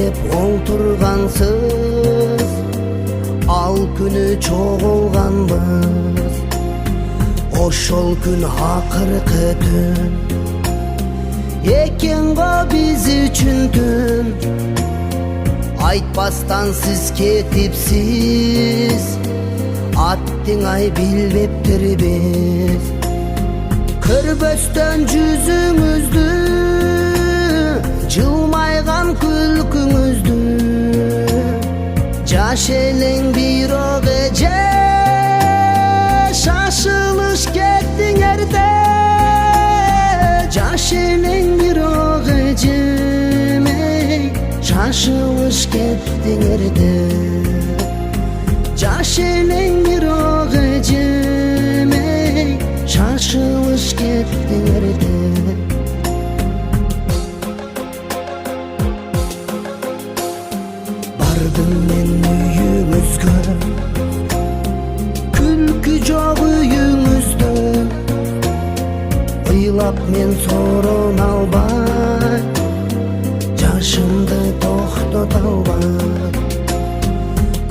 деп олтургансыз, ал күнү чогулганбыз. Ошол күн акыркы түн экен го биз үчүн түн. Айтпастан сиз кетипсиз, аттыңай билбептирбиз. Көрбөстөн жүзүңүздү, жылмайган күлкүңүздү. Жаш элең бирок эже, шашылыш кеттиңерде. Жаш элең бирок эжем, шашылыш кеттиңерде. Жаш элең бирок эжем, шашылыш кеттиңерде. Бардым мен үйүңүзгө, күлкү жок үйүңүздө. Ыйлап мен сорон албай, жашымды токтото албай.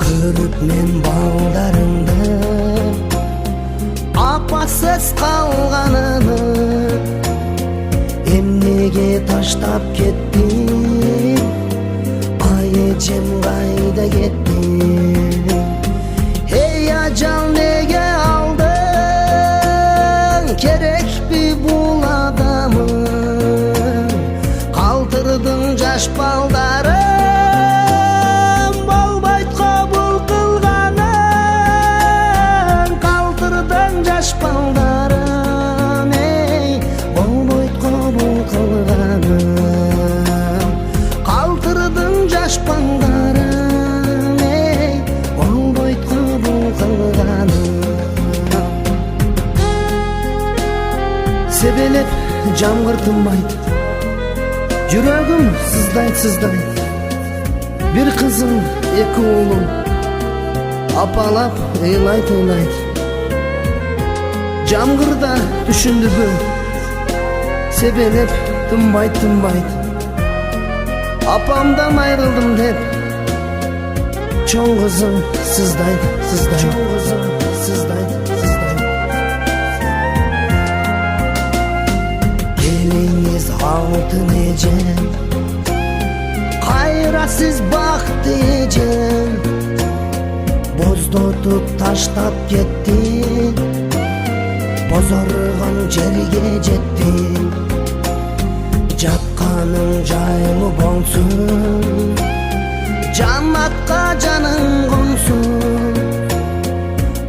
Көрүп мен балдарымды, апасыз калганымы. Эмнеге таштап кеттиң, ай эжем кайда кеттиң? Эй ажал, неге алдың? Керекпи бул адамы? Калтырдың жаш балдарым, болбойт кабыл кылганың. Калтырдың жаш балдарым, болбойт кабыл кылганың. Калтырдың жаш балдарым, болбойт кабыл кылганың. Себелеп жамгыр тынбайт, жүрөгүм сыздайт. Бир кызым, эки уулум, апалап ыйлайт. Жамгырда түшүндүбү, себелеп тынбайт. Апамдан айрылдым деп, чоң кызым сыздайт. Келиңиз алтын эжем, кайра сиз бакты эжем. Боздотуп таштап кетти, бозоргон жерге жетти. Жатканың жайлуу болсун, жаннатка жаның консун.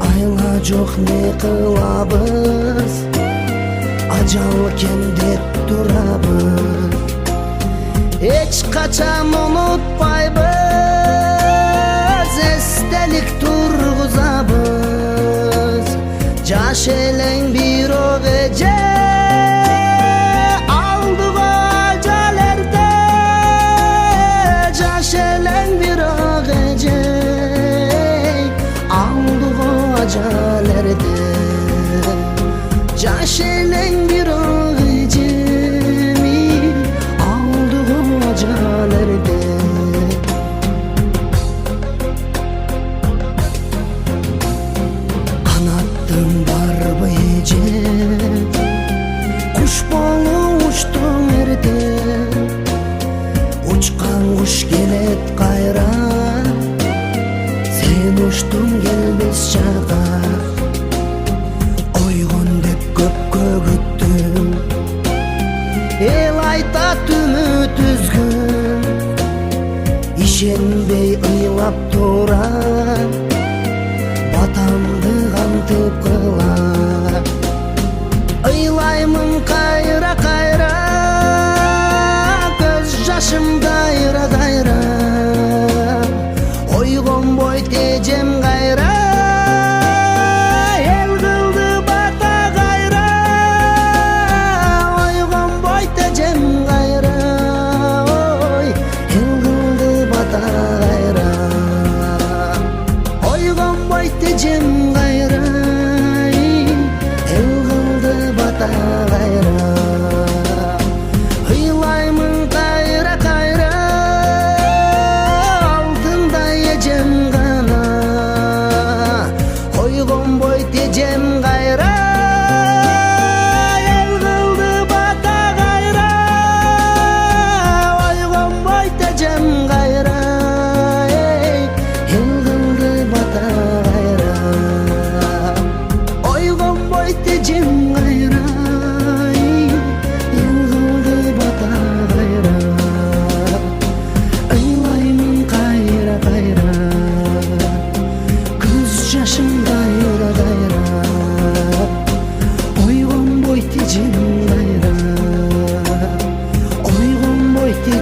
Айла жок не кылабыз, ажал кемдеп турабыз. Эч качан унутпайбыз, эстелик тургузабыз. Жаш элең бирок эже, алдыга ажал эрте. Жаш элең бирок эже, алдыга ажал эрте. Жаш элең бирок эжем, алдыга ажал эрте. Канаттың барбы эже, куш болуп учтуң эрте. Учкан куш келет кайра, сен учтуң келбес жакка. Ойгон деп көпкө күттүм, эл айтат үмүт үзгүн. Ишенбей ыйлап турам, батамды кантип кылам. Ыйлаймын кайра, көз жашымда кайра. Ойгонбойт эжем кайра, эл кылды бата кайра. Ойгонбойт эжем кайра, эл кылды бата кайра. Ойгонбойт эжем кайра, эл кылды бата кайра. Ыйлаймын кайра,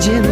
тежем